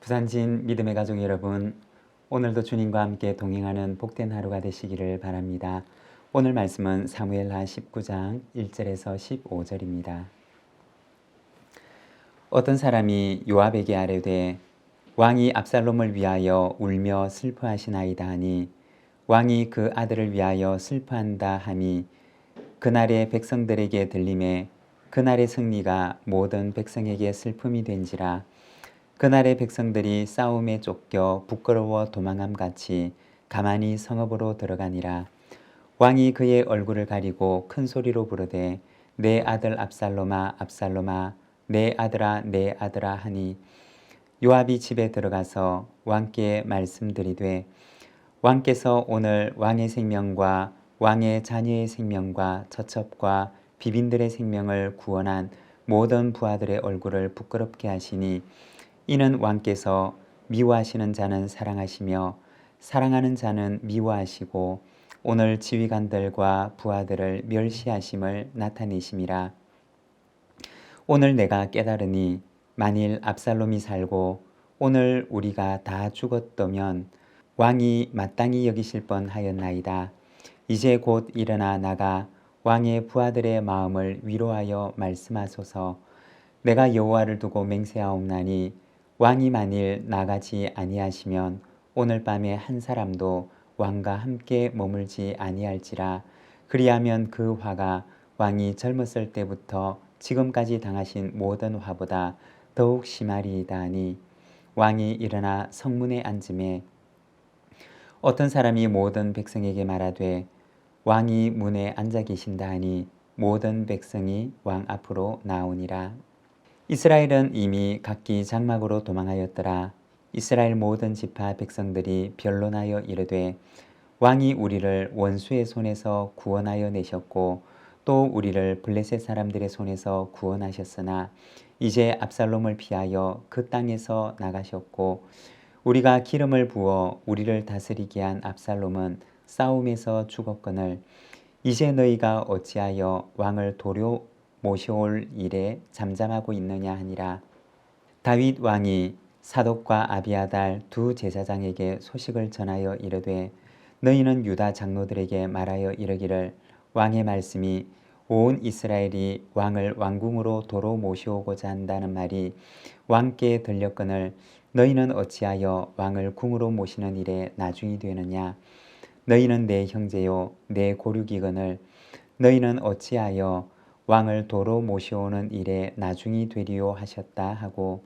부산진 믿음의 가족 여러분, 오늘도 주님과 함께 동행하는 복된 하루가 되시기를 바랍니다. 오늘 말씀은 사무엘하 19장 1절에서 15절입니다. 어떤 사람이 요압에게 아뢰되 왕이 압살롬을 위하여 울며 슬퍼하시나이다 하니 왕이 그 아들을 위하여 슬퍼한다 함이 그날의 백성들에게 들림에 그날의 승리가 모든 백성에게 슬픔이 된지라. 그날의 백성들이 싸움에 쫓겨 부끄러워 도망함같이 가만히 성읍으로 들어가니라. 왕이 그의 얼굴을 가리고 큰 소리로 부르되 내 아들 압살롬아 압살롬아 내 아들아 내 아들아 하니 요압이 집에 들어가서 왕께 말씀드리되 왕께서 오늘 왕의 생명과 왕의 자녀의 생명과 처첩과 비빈들의 생명을 구원한 모든 부하들의 얼굴을 부끄럽게 하시니 이는 왕께서 미워하시는 자는 사랑하시며 사랑하는 자는 미워하시고 오늘 지휘관들과 부하들을 멸시하심을 나타내심이라. 오늘 내가 깨달으니 만일 압살롬이 살고 오늘 우리가 다 죽었다면 왕이 마땅히 여기실 뻔하였나이다. 이제 곧 일어나 나가 왕의 부하들의 마음을 위로하여 말씀하소서. 내가 여호와를 두고 맹세하옵나니 왕이 만일 나가지 아니하시면 오늘 밤에 한 사람도 왕과 함께 머물지 아니할지라. 그리하면 그 화가 왕이 젊었을 때부터 지금까지 당하신 모든 화보다 더욱 심하리이다 하니 왕이 일어나 성문에 앉음에 어떤 사람이 모든 백성에게 말하되 왕이 문에 앉아 계신다 하니 모든 백성이 왕 앞으로 나오니라. 이스라엘은 이미 각기 장막으로 도망하였더라. 이스라엘 모든 지파 백성들이 변론하여 이르되 왕이 우리를 원수의 손에서 구원하여 내셨고 또 우리를 블레셋 사람들의 손에서 구원하셨으나 이제 압살롬을 피하여 그 땅에서 나가셨고 우리가 기름을 부어 우리를 다스리게 한 압살롬은 싸움에서 죽었거늘 이제 너희가 어찌하여 왕을 도려 모셔올 일에 잠잠하고 있느냐 하니라. 다윗 왕이 사독과 아비아달 두 제사장에게 소식을 전하여 이르되 너희는 유다 장로들에게 말하여 이르기를 왕의 말씀이 온 이스라엘이 왕을 왕궁으로 도로 모셔오고자 한다는 말이 왕께 들렸거늘 너희는 어찌하여 왕을 궁으로 모시는 일에 나중이 되느냐. 너희는 내 형제요 내 고륙이거늘 너희는 어찌하여 왕을 도로 모셔오는 일에 나중이 되리요 하셨다 하고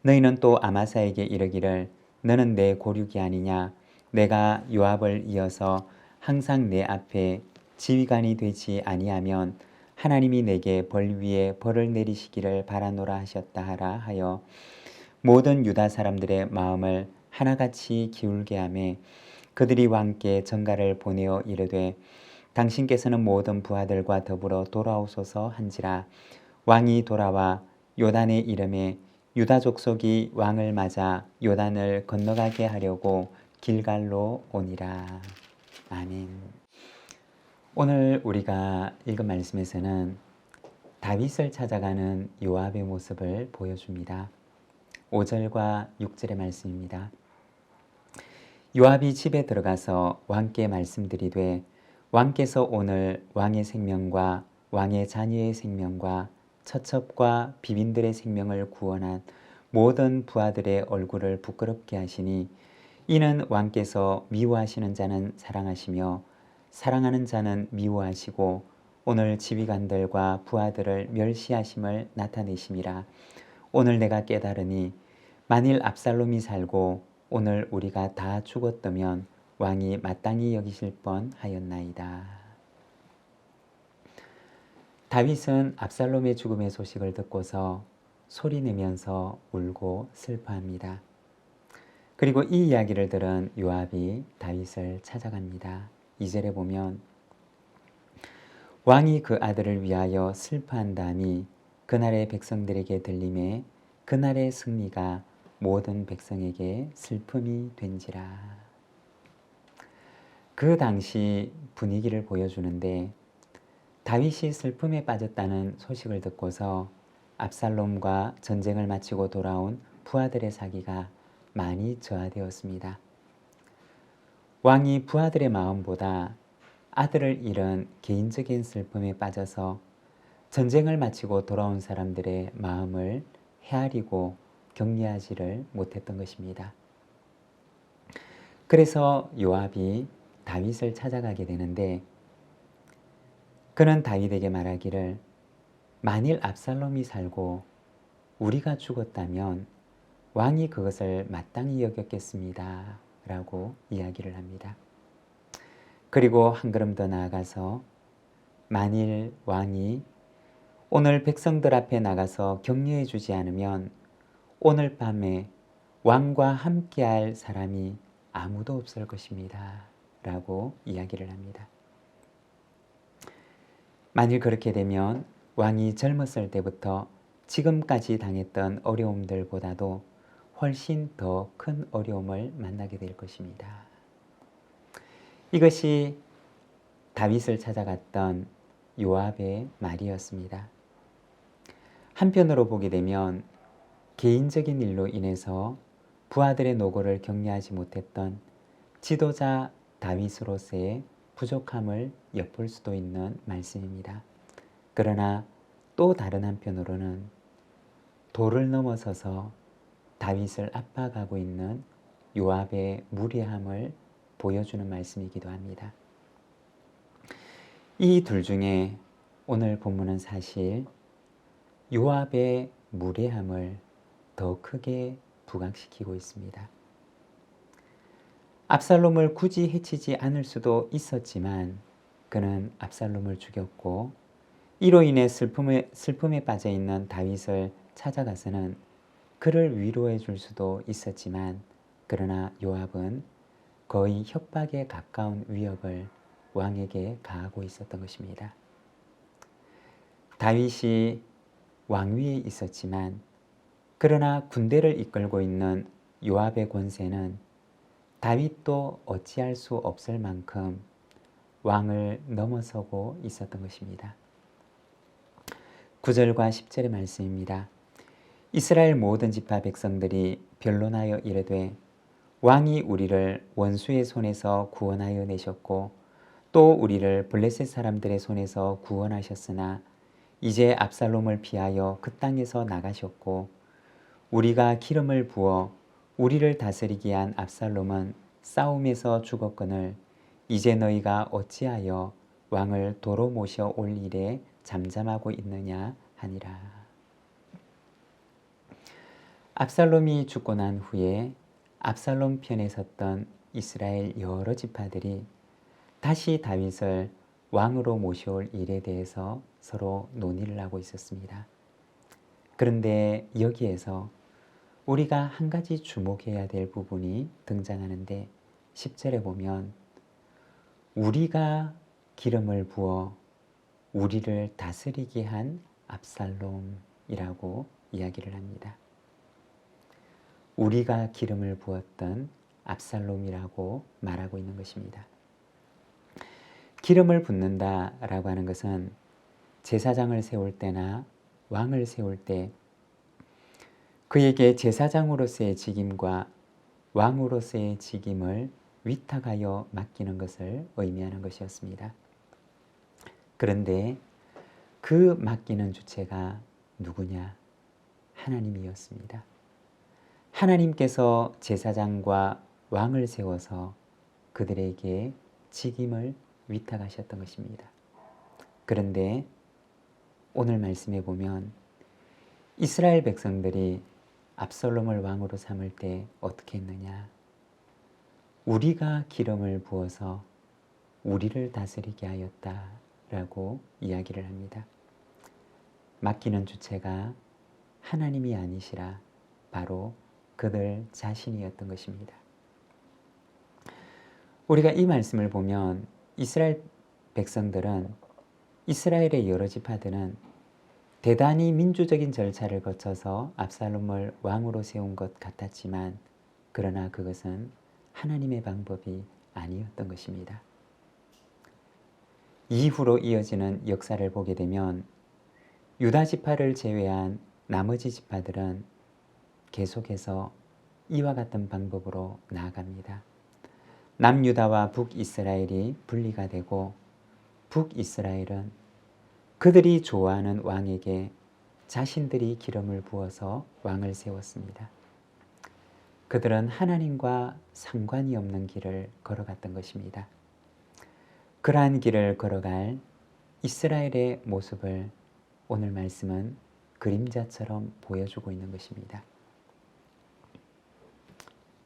너희는 또 아마사에게 이르기를 너는 내 고륙이 아니냐. 내가 요압을 이어서 항상 내 앞에 지휘관이 되지 아니하면 하나님이 내게 벌 위에 벌을 내리시기를 바라노라 하셨다 하라 하여 모든 유다 사람들의 마음을 하나같이 기울게 하매 그들이 왕께 전가를 보내어 이르되 당신께서는 모든 부하들과 더불어 돌아오소서 한지라. 왕이 돌아와 요단의 이름에 유다 족속이 왕을 맞아 요단을 건너가게 하려고 길갈로 오니라. 아멘. 오늘 우리가 읽은 말씀에서는 다윗을 찾아가는 요압의 모습을 보여줍니다. 5절과 6절의 말씀입니다. 요압이 집에 들어가서 왕께 말씀드리되 왕께서 오늘 왕의 생명과 왕의 자녀의 생명과 처첩과 비빈들의 생명을 구원한 모든 부하들의 얼굴을 부끄럽게 하시니 이는 왕께서 미워하시는 자는 사랑하시며 사랑하는 자는 미워하시고 오늘 지휘관들과 부하들을 멸시하심을 나타내심이라. 오늘 내가 깨달으니 만일 압살롬이 살고 오늘 우리가 다 죽었다면 왕이 마땅히 여기실 뻔하였나이다. 다윗은 압살롬의 죽음의 소식을 듣고서 소리내면서 울고 슬퍼합니다. 그리고 이 이야기를 들은 요압이 다윗을 찾아갑니다. 2절에 보면 왕이 그 아들을 위하여 슬퍼한다함이 그날의 백성들에게 들림에 그날의 승리가 모든 백성에게 슬픔이 된지라. 그 당시 분위기를 보여주는데 다윗이 슬픔에 빠졌다는 소식을 듣고서 압살롬과 전쟁을 마치고 돌아온 부하들의 사기가 많이 저하되었습니다. 왕이 부하들의 마음보다 아들을 잃은 개인적인 슬픔에 빠져서 전쟁을 마치고 돌아온 사람들의 마음을 헤아리고 격려하지를 못했던 것입니다. 그래서 요압이 다윗을 찾아가게 되는데 그는 다윗에게 말하기를 만일 압살롬이 살고 우리가 죽었다면 왕이 그것을 마땅히 여겼겠습니다. 라고 이야기를 합니다. 그리고 한 걸음 더 나아가서 만일 왕이 오늘 백성들 앞에 나가서 격려해 주지 않으면 오늘 밤에 왕과 함께할 사람이 아무도 없을 것입니다. 라고 이야기를 합니다. 만일 그렇게 되면 왕이 젊었을 때부터 지금까지 당했던 어려움들보다도 훨씬 더 큰 어려움을 만나게 될 것입니다. 이것이 다윗을 찾아갔던 요압의 말이었습니다. 한편으로 보게 되면 개인적인 일로 인해서 부하들의 노고를 격려하지 못했던 지도자 다윗으로서의 부족함을 엿볼 수도 있는 말씀입니다. 그러나 또 다른 한편으로는 도를 넘어서서 다윗을 압박하고 있는 요압의 무례함을 보여주는 말씀이기도 합니다. 이 둘 중에 오늘 본문은 사실 요압의 무례함을 더 크게 부각시키고 있습니다. 압살롬을 굳이 해치지 않을 수도 있었지만 그는 압살롬을 죽였고 이로 인해 슬픔에 빠져 있는 다윗을 찾아가서는 그를 위로해 줄 수도 있었지만 그러나 요압은 거의 협박에 가까운 위협을 왕에게 가하고 있었던 것입니다. 다윗이 왕위에 있었지만 그러나 군대를 이끌고 있는 요압의 권세는 다윗도 어찌할 수 없을 만큼 왕을 넘어서고 있었던 것입니다. 9절과 10절의 말씀입니다. 이스라엘 모든 지파 백성들이 변론하여 이르되 왕이 우리를 원수의 손에서 구원하여 내셨고 또 우리를 블레셋 사람들의 손에서 구원하셨으나 이제 압살롬을 피하여 그 땅에서 나가셨고 우리가 기름을 부어 우리를 다스리게 한 압살롬은 싸움에서 죽었거늘 이제 너희가 어찌하여 왕을 도로 모셔 올 일에 잠잠하고 있느냐 하니라. 압살롬이 죽고 난 후에 압살롬 편에 섰던 이스라엘 여러 지파들이 다시 다윗을 왕으로 모셔올 일에 대해서 서로 논의를 하고 있었습니다. 그런데 여기에서 우리가 한 가지 주목해야 될 부분이 등장하는데 10절에 보면 우리가 기름을 부어 우리를 다스리게 한 압살롬이라고 이야기를 합니다. 우리가 기름을 부었던 압살롬이라고 말하고 있는 것입니다. 기름을 붓는다라고 하는 것은 제사장을 세울 때나 왕을 세울 때 그에게 제사장으로서의 직임과 왕으로서의 직임을 위탁하여 맡기는 것을 의미하는 것이었습니다. 그런데 그 맡기는 주체가 누구냐? 하나님이었습니다. 하나님께서 제사장과 왕을 세워서 그들에게 직임을 위탁하셨던 것입니다. 그런데 오늘 말씀에 보면 이스라엘 백성들이 압살롬을 왕으로 삼을 때 어떻게 했느냐? 우리가 기름을 부어서 우리를 다스리게 하였다라고 이야기를 합니다. 맡기는 주체가 하나님이 아니시라 바로 그들 자신이었던 것입니다. 우리가 이 말씀을 보면 이스라엘 백성들은 이스라엘의 여러 지파들은 대단히 민주적인 절차를 거쳐서 압살롬을 왕으로 세운 것 같았지만 그러나 그것은 하나님의 방법이 아니었던 것입니다. 이후로 이어지는 역사를 보게 되면 유다 지파를 제외한 나머지 지파들은 계속해서 이와 같은 방법으로 나아갑니다. 남유다와 북이스라엘이 분리가 되고 북이스라엘은 그들이 좋아하는 왕에게 자신들이 기름을 부어서 왕을 세웠습니다. 그들은 하나님과 상관이 없는 길을 걸어갔던 것입니다. 그러한 길을 걸어갈 이스라엘의 모습을 오늘 말씀은 그림자처럼 보여주고 있는 것입니다.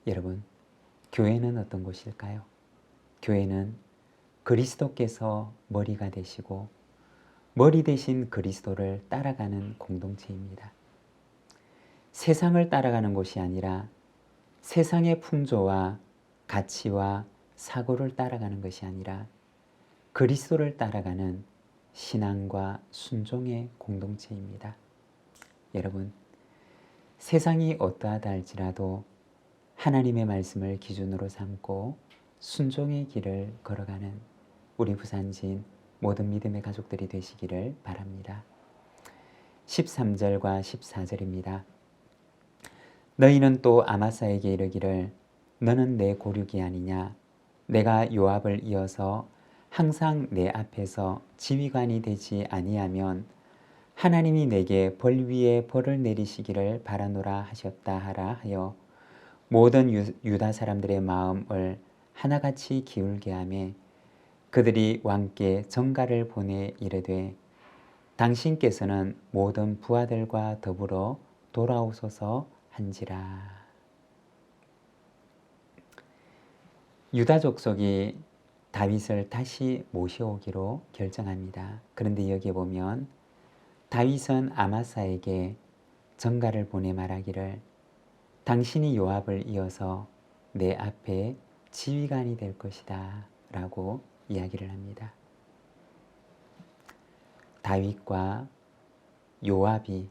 여러분, 교회는 어떤 곳일까요? 교회는 그리스도께서 머리가 되시고 머리 대신 그리스도를 따라가는 공동체입니다. 세상을 따라가는 곳이 아니라 세상의 풍조와 가치와 사고를 따라가는 것이 아니라 그리스도를 따라가는 신앙과 순종의 공동체입니다. 여러분, 세상이 어떠하다 할지라도 하나님의 말씀을 기준으로 삼고 순종의 길을 걸어가는 우리 부산진 모든 믿음의 가족들이 되시기를 바랍니다. 13절과 14절입니다. 너희는 또 아마사에게 이르기를 너는 내 고륙이 아니냐 내가 요압을 이어서 항상 내 앞에서 지휘관이 되지 아니하면 하나님이 내게 벌 위에 벌을 내리시기를 바라노라 하셨다 하라 하여 모든 유다 사람들의 마음을 하나같이 기울게 하며 그들이 왕께 전가를 보내 이르되 당신께서는 모든 부하들과 더불어 돌아오소서 한지라. 유다 족속이 다윗을 다시 모셔오기로 결정합니다. 그런데 여기에 보면 다윗은 아마사에게 전가를 보내 말하기를 당신이 요압을 이어서 내 앞에 지휘관이 될 것이다 라고 이야기를 합니다. 다윗과 요압이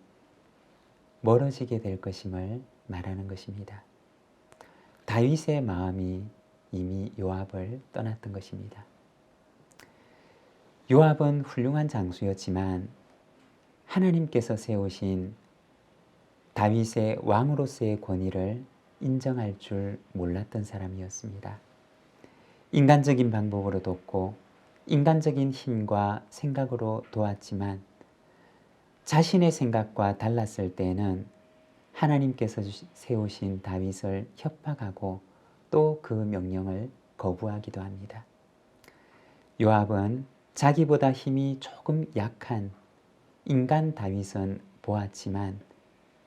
멀어지게 될 것임을 말하는 것입니다. 다윗의 마음이 이미 요압을 떠났던 것입니다. 요압은 훌륭한 장수였지만 하나님께서 세우신 다윗의 왕으로서의 권위를 인정할 줄 몰랐던 사람이었습니다. 인간적인 방법으로 돕고 인간적인 힘과 생각으로 도왔지만 자신의 생각과 달랐을 때에는 하나님께서 세우신 다윗을 협박하고 또 그 명령을 거부하기도 합니다. 요압은 자기보다 힘이 조금 약한 인간 다윗은 보았지만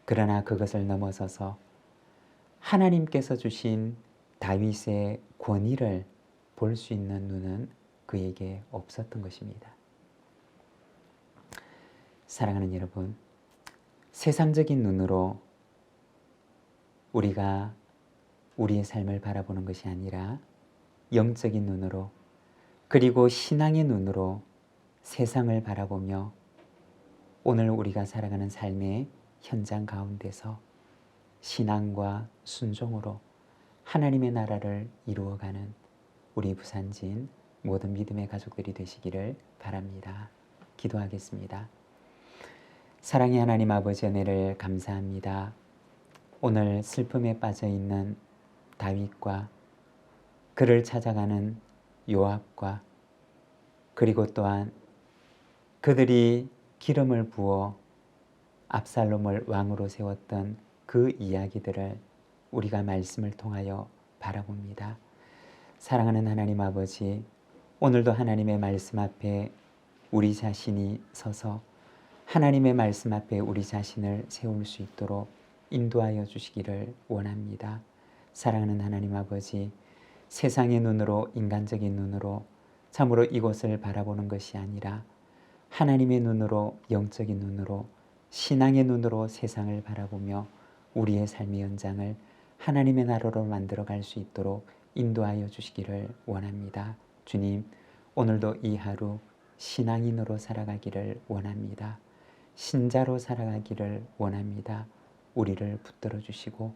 그러나 그것을 넘어서서 하나님께서 주신 다윗의 권위를 볼 수 있는 눈은 그에게 없었던 것입니다. 사랑하는 여러분, 세상적인 눈으로 우리가 우리의 삶을 바라보는 것이 아니라 영적인 눈으로 그리고 신앙의 눈으로 세상을 바라보며 오늘 우리가 살아가는 삶의 현장 가운데서 신앙과 순종으로 하나님의 나라를 이루어가는 우리 부산진 모든 믿음의 가족들이 되시기를 바랍니다. 기도하겠습니다. 사랑의 하나님 아버지 은혜를 감사합니다. 오늘 슬픔에 빠져있는 다윗과 그를 찾아가는 요압과 그리고 또한 그들이 기름을 부어 압살롬을 왕으로 세웠던 그 이야기들을 우리가 말씀을 통하여 바라봅니다. 사랑하는 하나님 아버지, 오늘도 하나님의 말씀 앞에 우리 자신이 서서 하나님의 말씀 앞에 우리 자신을 세울 수 있도록 인도하여 주시기를 원합니다. 사랑하는 하나님 아버지, 세상의 눈으로 인간적인 눈으로 참으로 이곳을 바라보는 것이 아니라 하나님의 눈으로 영적인 눈으로 신앙의 눈으로 세상을 바라보며 우리의 삶의 연장을 하나님의 나라로 만들어 갈 수 있도록 인도하여 주시기를 원합니다. 주님, 오늘도 이 하루 신앙인으로 살아가기를 원합니다. 신자로 살아가기를 원합니다. 우리를 붙들어 주시고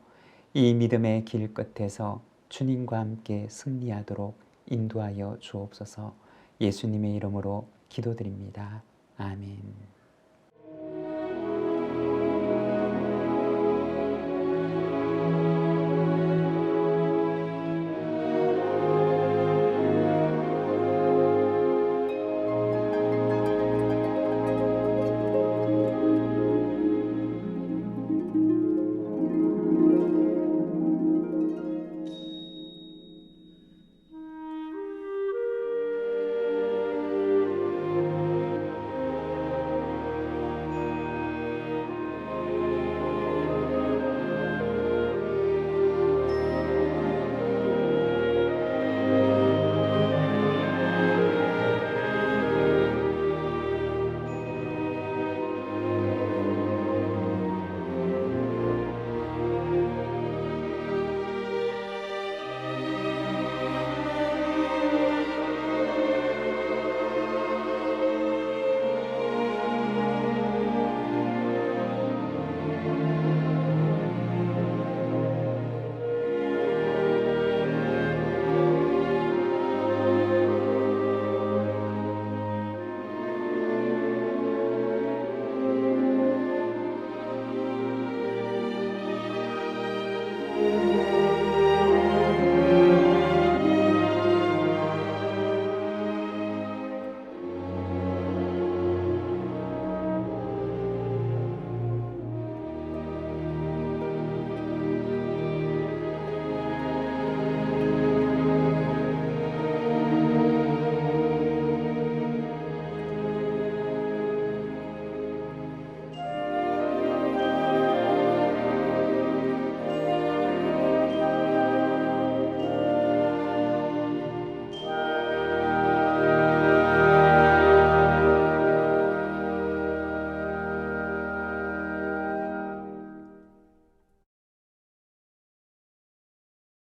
이 믿음의 길 끝에서 주님과 함께 승리하도록 인도하여 주옵소서. 예수님의 이름으로 기도드립니다. 아멘.